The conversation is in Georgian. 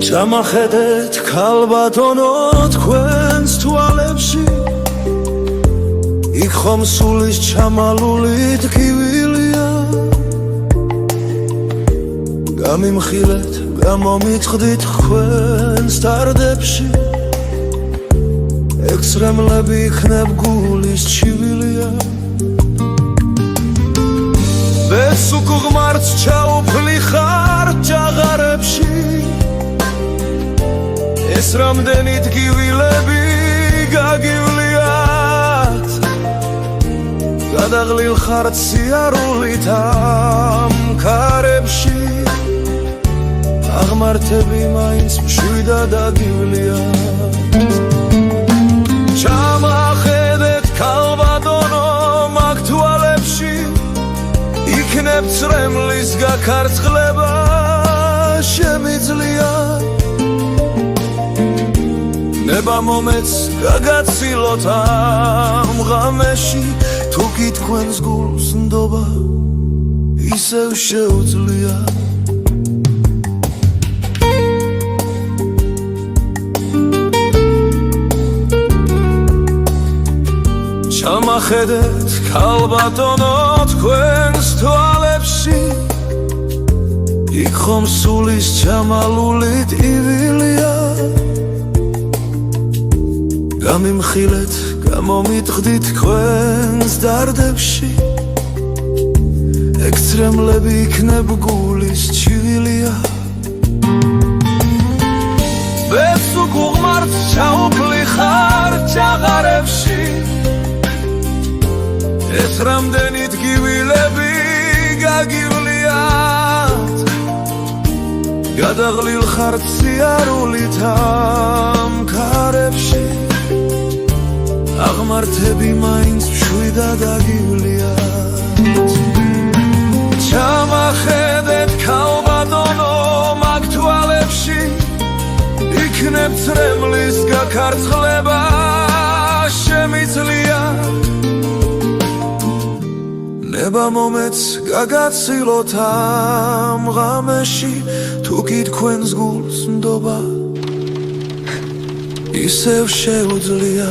ჩამახედეთ ქალბატონო თქვენს თვალებში იქ ხომ სულის ჩამალული ტკივილია გამიმხილეთ გამომიწყდით თქვენს დარდებში ექსრემლები იქნებ გულის ჩივილია ბესუკ ღმართს ჩაუფლი ხარ ჯაღარებში ეს რამდენი ტკივილები გაგივლიათ გადაღლილ ხარ სიარულით ამ ქარებში აღმართები მაინც მშვიდად აგივლიათ ჩამახედეთ ქალბატონო მაგ თვალებში იქნებ წრემლის გაქარწყლება შემიძლია ნება მომეც გაგაცილოთ ამ ღამეში თუ კი თქვენს გულს ნდობა ისევ შეუძლია ჩამახედეთ ქალბატონო თქვენს თვალებში იქ ხომ სულის ჩამალული ტკივილია გამიმხილეთ გამომიტყდით თქვენს დარდებში ექსტრემლები იქნებ გულის ჩივილია ბესუკ ღმართს ჩაუფლი ხარ ჯაღარებში ეს რამდენი ტკივილები გაგივლიათ გადაღლილ ხარ სიარულით ამ ქარებში აღმართები მაინც მშვიდად აგივლიათ ჩამახედეთ ქალბატონო მაგ თვალებში იქნებ წრემლის გაქარწყლება შემიძლია ნება მომეც გაგაცილოთ ამ ღამეში თუ კი თქვენს გულს ნდობა ისევ შეუძლია